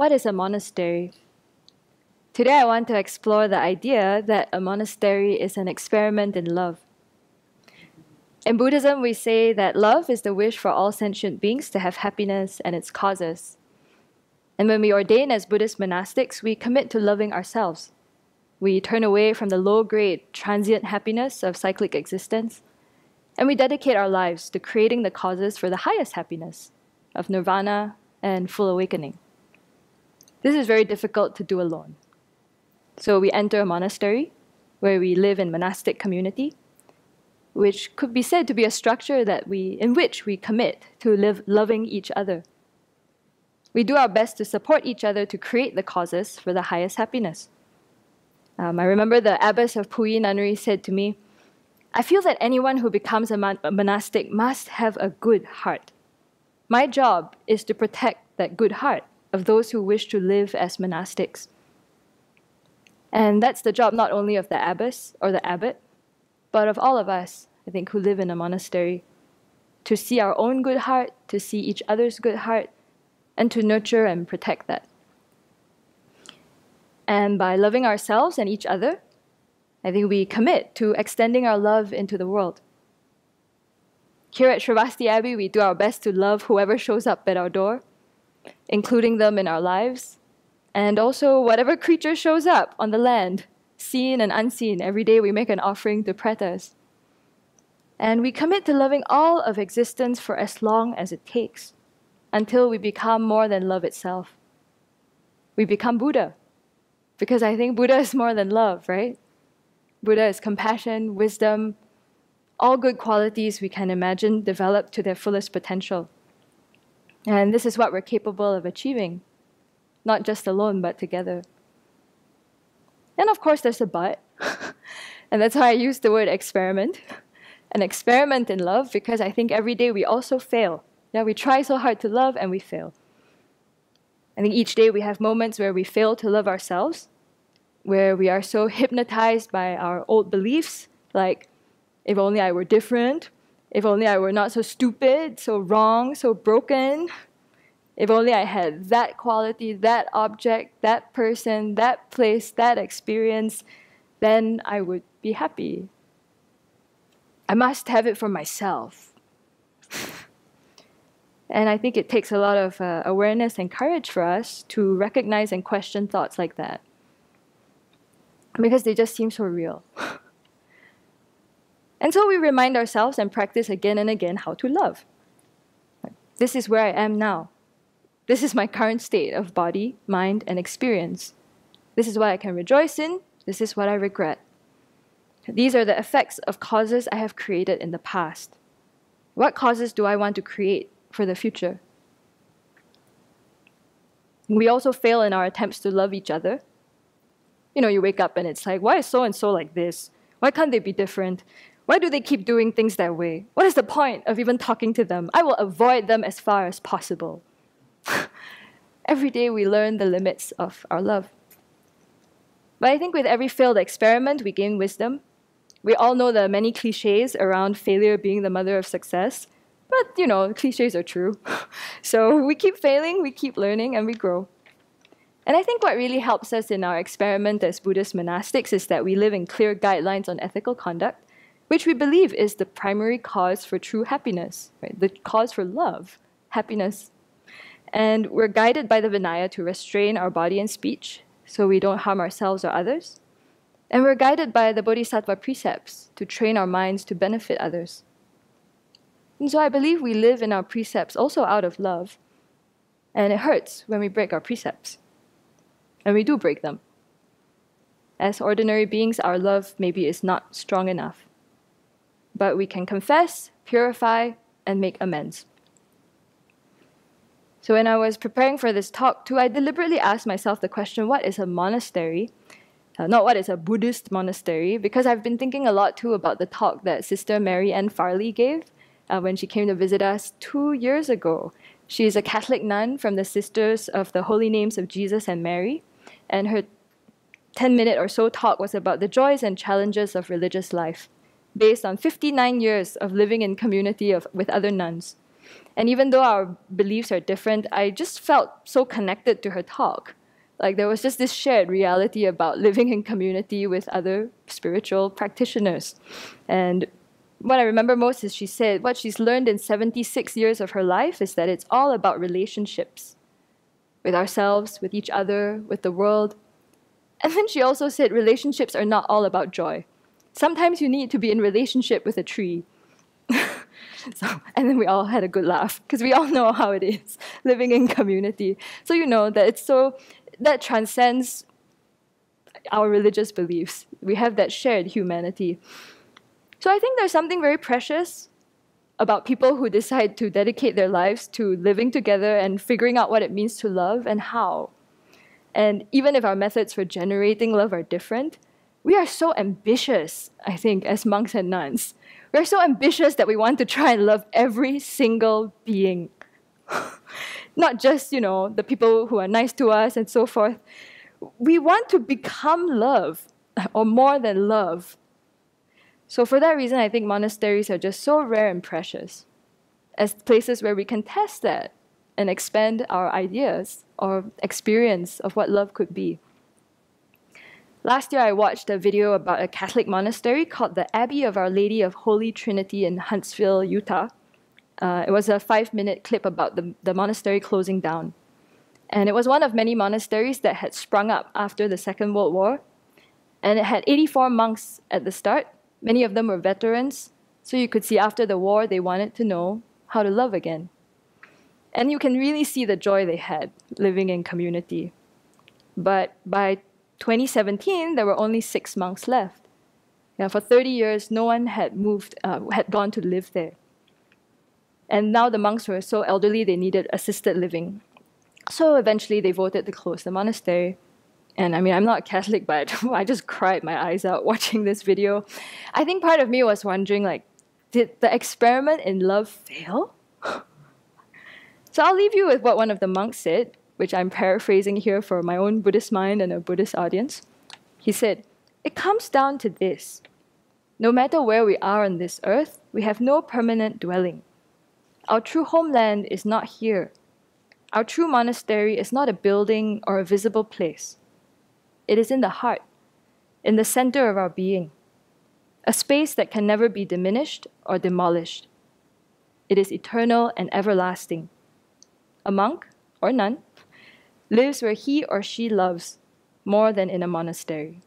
What is a monastery? Today I want to explore the idea that a monastery is an experiment in love. In Buddhism, we say that love is the wish for all sentient beings to have happiness and its causes. And when we ordain as Buddhist monastics, we commit to loving ourselves. We turn away from the low-grade, transient happiness of cyclic existence, and we dedicate our lives to creating the causes for the highest happiness of nirvana and full awakening. This is very difficult to do alone. So we enter a monastery where we live in monastic community, which could be said to be a structure in which we commit to live loving each other. We do our best to support each other to create the causes for the highest happiness. I remember the abbess of Puyi Nunnery said to me, "I feel that anyone who becomes a monastic must have a good heart. My job is to protect that good heart of those who wish to live as monastics." And that's the job not only of the abbess or the abbot, but of all of us, I think, who live in a monastery, to see our own good heart, to see each other's good heart, and to nurture and protect that. And by loving ourselves and each other, I think we commit to extending our love into the world. Here at Sravasti Abbey, we do our best to love whoever shows up at our door, including them in our lives, and also whatever creature shows up on the land, seen and unseen. Every day we make an offering to pretas. And we commit to loving all of existence for as long as it takes, until we become more than love itself. We become Buddha, because I think Buddha is more than love, right? Buddha is compassion, wisdom, all good qualities we can imagine developed to their fullest potential. And this is what we're capable of achieving, not just alone, but together. And of course, there's a but. And that's why I use the word experiment. An experiment in love, because I think every day we also fail. Yeah, we try so hard to love and we fail. I think each day we have moments where we fail to love ourselves, where we are so hypnotized by our old beliefs, like, if only I were different, if only I were not so stupid, so wrong, so broken, if only I had that quality, that object, that person, that place, that experience, then I would be happy. I must have it for myself. And I think it takes a lot of awareness and courage for us to recognize and question thoughts like that, because they just seem so real. And so we remind ourselves and practice again and again how to love. This is where I am now. This is my current state of body, mind, and experience. This is what I can rejoice in. This is what I regret. These are the effects of causes I have created in the past. What causes do I want to create for the future? We also fail in our attempts to love each other. You know, you wake up and it's like, why is so-and-so like this? Why can't they be different? Why do they keep doing things that way? What is the point of even talking to them? I will avoid them as far as possible. Every day we learn the limits of our love. But I think with every failed experiment, we gain wisdom. We all know the many cliches around failure being the mother of success. But, you know, cliches are true. So we keep failing, we keep learning, and we grow. And I think what really helps us in our experiment as Buddhist monastics is that we live in clear guidelines on ethical conduct, which we believe is the primary cause for true happiness, right? The cause for love, happiness. And we're guided by the Vinaya to restrain our body and speech so we don't harm ourselves or others. And we're guided by the Bodhisattva precepts to train our minds to benefit others. And so I believe we live in our precepts also out of love. And it hurts when we break our precepts. And we do break them. As ordinary beings, our love maybe is not strong enough. But we can confess, purify, and make amends. So when I was preparing for this talk too, I deliberately asked myself the question, what is a monastery? Not what is a Buddhist monastery, because I've been thinking a lot too about the talk that Sister Mary Ann Farley gave when she came to visit us 2 years ago. She is a Catholic nun from the Sisters of the Holy Names of Jesus and Mary, and her 10-minute or so talk was about the joys and challenges of religious life, based on 59 years of living in community with other nuns. And even though our beliefs are different, I just felt so connected to her talk. Like there was just this shared reality about living in community with other spiritual practitioners. And what I remember most is she said what she's learned in 76 years of her life is that it's all about relationships with ourselves, with each other, with the world. And then she also said relationships are not all about joy. Sometimes you need to be in relationship with a tree. And then we all had a good laugh because we all know how it is living in community. So you know that that transcends our religious beliefs. We have that shared humanity. So I think there's something very precious about people who decide to dedicate their lives to living together and figuring out what it means to love and how. And even if our methods for generating love are different, we are so ambitious, I think, as monks and nuns. We're so ambitious that we want to try and love every single being. Not just, the people who are nice to us and so forth. We want to become love, or more than love. So for that reason, I think monasteries are just so rare and precious as places where we can test that and expand our ideas or experience of what love could be. Last year, I watched a video about a Catholic monastery called the Abbey of Our Lady of Holy Trinity in Huntsville, Utah. It was a 5-minute clip about the monastery closing down. And it was one of many monasteries that had sprung up after the Second World War. And it had 84 monks at the start. Many of them were veterans. So you could see after the war, they wanted to know how to love again. And you can really see the joy they had living in community. But by 2017, there were only 6 monks left. For 30 years, no one had gone to live there. And now the monks were so elderly, they needed assisted living. So eventually they voted to close the monastery. And I mean, I'm not Catholic, but I just cried my eyes out watching this video. I think part of me was wondering, did the experiment in love fail? So I'll leave you with what one of the monks said, which I'm paraphrasing here for my own Buddhist mind and a Buddhist audience. He said, "It comes down to this. No matter where we are on this earth, we have no permanent dwelling. Our true homeland is not here. Our true monastery is not a building or a visible place. It is in the heart, in the center of our being, a space that can never be diminished or demolished. It is eternal and everlasting. A monk, or nun, lives where he or she loves more than in a monastery."